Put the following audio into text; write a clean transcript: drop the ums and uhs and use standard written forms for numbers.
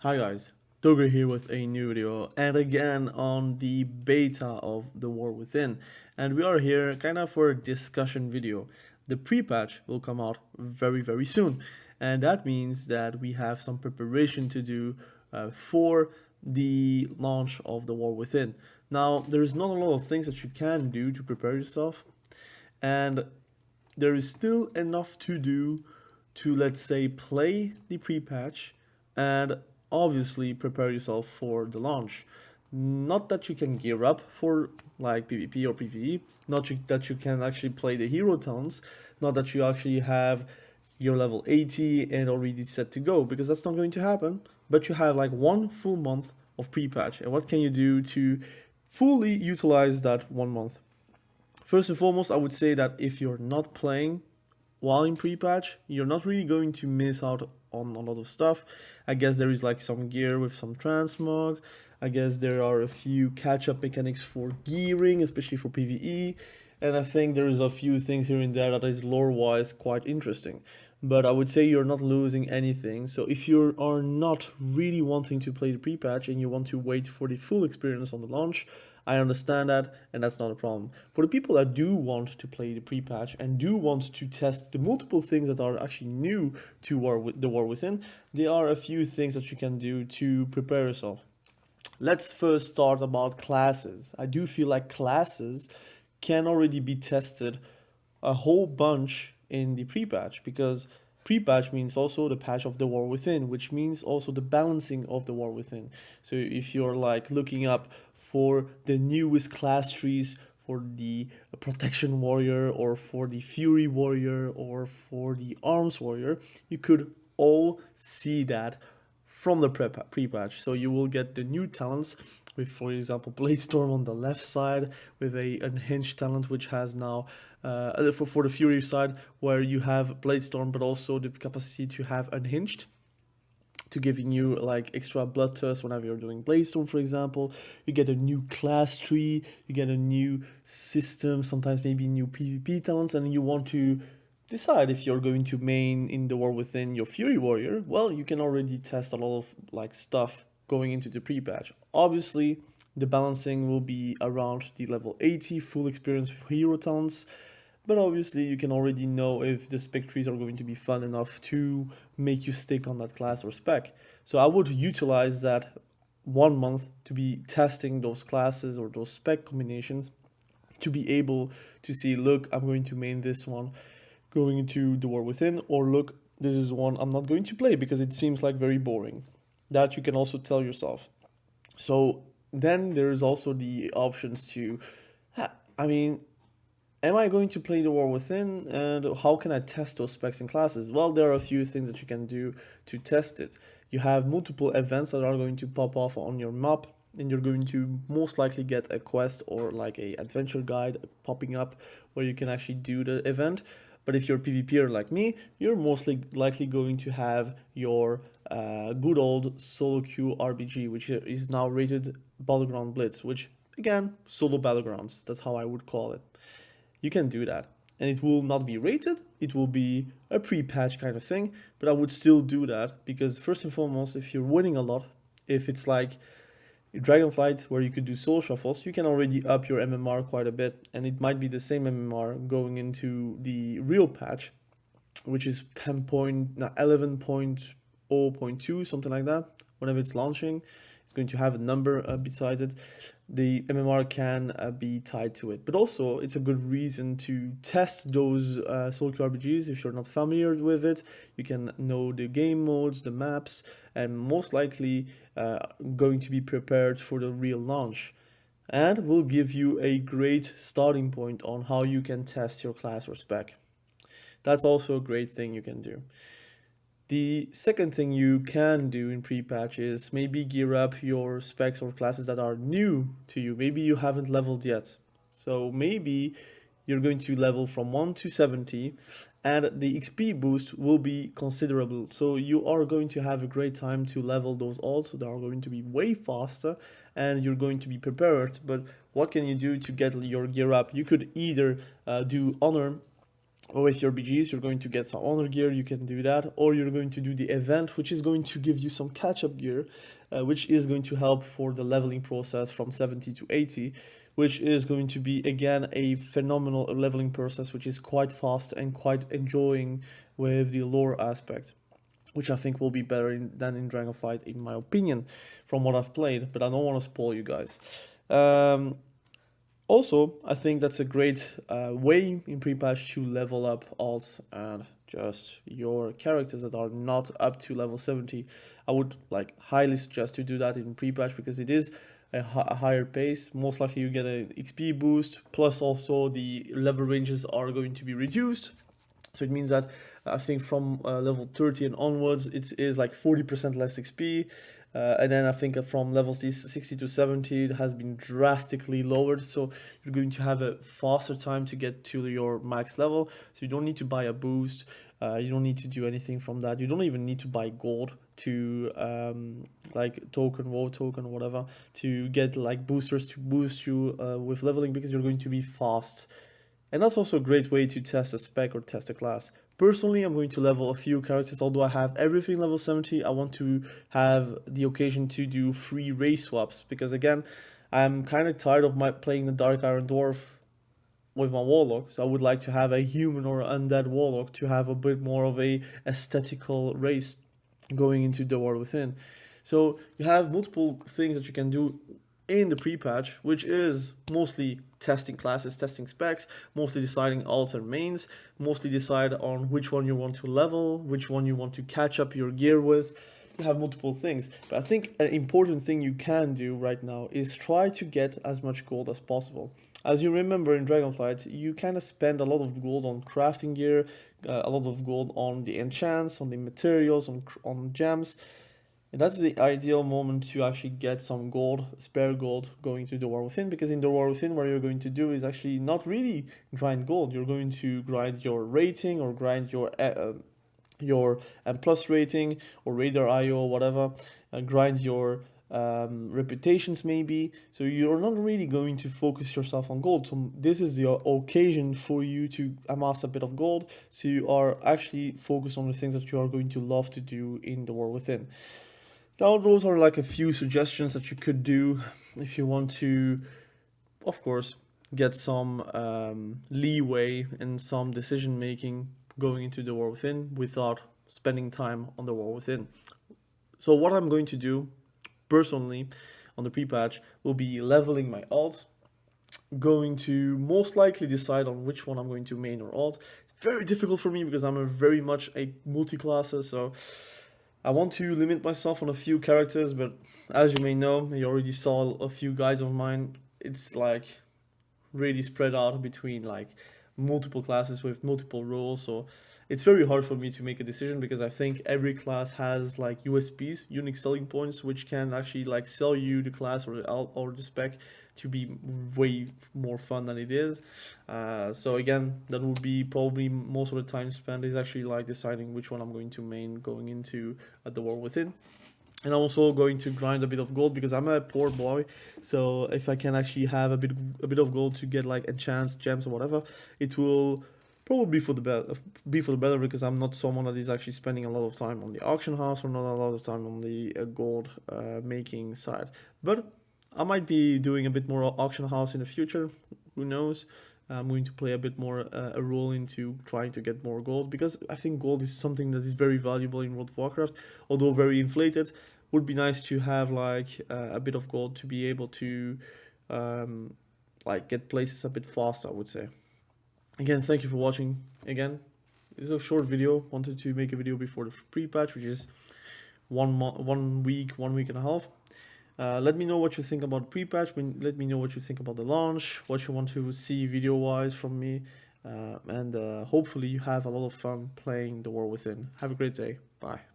Hi guys, Toger here with a new video and again on the beta of The War Within, and we are here kind of for a discussion video. The pre-patch will come out very soon, and that means that we have some preparation to do for the launch of The War Within. Now there's not a lot of things that you can do to prepare yourself, and there is still enough to do to, let's say, play the pre-patch and obviously prepare yourself for the launch. Not that you can gear up for like PvP or PvE, that you can actually play the hero talents, not that you actually have your level 80 and already set to go, because that's not going to happen, but you have like 1 full month of pre-patch. And what can you do to fully utilize that 1 month? First and foremost, I would say that if you're not playing while in pre-patch, you're not really going to miss out on a lot of stuff. I guess there is like some gear with some transmog. I guess there are a few catch-up mechanics for gearing, especially for PvE. And I think there is a few things here and there that is lore-wise quite interesting. But I would say you're not losing anything. So if you are not really wanting to play the pre-patch and you want to wait for the full experience on the launch, I understand that, and that's not a problem. For the people that do want to play the pre-patch and do want to test the multiple things that are actually new to the War Within, there are a few things that you can do to prepare yourself. Let's first start about classes. I do feel like classes can already be tested a whole bunch in the pre-patch, because pre-patch means also the patch of the War Within, which means also the balancing of the War Within. So if you're like looking up for the newest class trees for the protection warrior or for the fury warrior or for the arms warrior, you could all see that from the pre-patch. So you will get the new talents with, for example, Bladestorm on the left side with a unhinged talent, which has now for the Fury side, where you have Bladestorm but also the capacity to have unhinged, to giving you like extra bloodthirst whenever you're doing Bladestorm, for example. You get a new class tree, you get a new system, sometimes maybe new PvP talents, and you want to decide if you're going to main in the War Within your Fury Warrior. Well, you can already test a lot of like stuff going into the pre-patch. Obviously, the balancing will be around the level 80 full experience with hero talents, but obviously you can already know if the spec trees are going to be fun enough to make you stick on that class or spec. So I would utilize that 1 month to be testing those classes or those spec combinations, to be able to see, look, I'm going to main this one going into the War Within, or look, this is one I'm not going to play because it seems like very boring. That you can also tell yourself. So then there's also the options to, I mean, am I going to play the War Within, and how can I test those specs and classes? Well, there are a few things that you can do to test it. You have multiple events that are going to pop off on your map, and you're going to most likely get a quest or like a adventure guide popping up where you can actually do the event. But if you're a PvPer like me, you're mostly likely going to have your good old solo queue RBG, which is now rated Battleground Blitz, which again, solo battlegrounds, that's how I would call it. You can do that, and it will not be rated, it will be a pre-patch kind of thing, but I would still do that, because first and foremost, if you're winning a lot, if it's like Dragonflight where you could do soul shuffles, you can already up your MMR quite a bit, and it might be the same MMR going into the real patch, which is 11.0.2, something like that. Whenever it's launching, it's going to have a number besides it. The MMR can be tied to it, but also it's a good reason to test those solo queue RPGs. If you're not familiar with it, you can know the game modes, the maps, and most likely going to be prepared for the real launch, and will give you a great starting point on how you can test your class or spec. That's also a great thing you can do. The second thing you can do in pre-patch is maybe gear up your specs or classes that are new to you. Maybe you haven't leveled yet. So maybe you're going to level from 1 to 70, and the XP boost will be considerable. So you are going to have a great time to level those alts. They are going to be way faster and you're going to be prepared. But what can you do to get your gear up? You could either do honor or with your BGs, you're going to get some honor gear, you can do that, or you're going to do the event, which is going to give you some catch-up gear, which is going to help for the leveling process from 70 to 80, which is going to be, again, a phenomenal leveling process, which is quite fast and quite enjoying with the lore aspect, which I think will be better than in Dragonflight, in my opinion, from what I've played, but I don't want to spoil you guys. Also, I think that's a great way in pre-patch to level up alts and just your characters that are not up to level 70. I would like highly suggest to do that in pre-patch because it is a higher pace. Most likely you get an XP boost, plus also the level ranges are going to be reduced. So it means that I think from level 30 and onwards, it is like 40% less XP. And then I think from levels 60 to 70, it has been drastically lowered. So you're going to have a faster time to get to your max level. So you don't need to buy a boost. You don't need to do anything from that. You don't even need to buy gold to like token, WoW token, or whatever, to get like boosters to boost you with leveling, because you're going to be fast. And that's also a great way to test a spec or test a class. Personally, I'm going to level a few characters. Although I have everything level 70, I want to have the occasion to do free race swaps, because again, I'm kind of tired of playing the Dark Iron Dwarf with my warlock. So I would like to have a human or undead warlock to have a bit more of a aesthetical race going into the War Within. So you have multiple things that you can do in the pre-patch, which is mostly testing classes, testing specs, mostly deciding alts and mains, mostly decide on which one you want to level, which one you want to catch up your gear with. You have multiple things, but I think an important thing you can do right now is try to get as much gold as possible. As you remember in Dragonflight, you kind of spend a lot of gold on crafting gear, a lot of gold on the enchants, on the materials, on gems. And that's the ideal moment to actually get some gold, spare gold, going to the War Within, because in the War Within, what you're going to do is actually not really grind gold. You're going to grind your rating or grind your M+ rating or radar IO or whatever, grind your reputations maybe. So you're not really going to focus yourself on gold. So this is the occasion for you to amass a bit of gold, so you are actually focused on the things that you are going to love to do in the War Within. Now, those are like a few suggestions that you could do if you want to, of course, get some leeway and some decision making going into the War Within without spending time on the War Within. So what I'm going to do personally on the pre-patch will be leveling my alt, going to most likely decide on which one I'm going to main or alt. It's very difficult for me because I'm very much a multi-classer, so I want to limit myself on a few characters, but as you may know, you already saw a few guys of mine, it's like really spread out between like multiple classes with multiple roles, so it's very hard for me to make a decision, because I think every class has like USPs, unique selling points, which can actually like sell you the class or the alt or the spec to be way more fun than it is. So again, that would be probably most of the time spent is actually like deciding which one I'm going to main going into the War Within. And I'm also going to grind a bit of gold, because I'm a poor boy, so if I can actually have a bit of gold to get like enchants, gems or whatever, it will probably be for the better, because I'm not someone that is actually spending a lot of time on the auction house or not a lot of time on the gold making side. But I might be doing a bit more auction house in the future, who knows. I'm going to play a bit more a role into trying to get more gold, because I think gold is something that is very valuable in World of Warcraft, although very inflated. Would be nice to have like a bit of gold to be able to like get places a bit faster, I would say. Again, thank you for watching. Again, this is a short video. Wanted to make a video before the pre-patch, which is 1 week and a half. Let me know what you think about pre-patch. Let me know what you think about the launch, what you want to see video-wise from me, and hopefully you have a lot of fun playing the War Within. Have a great day. Bye.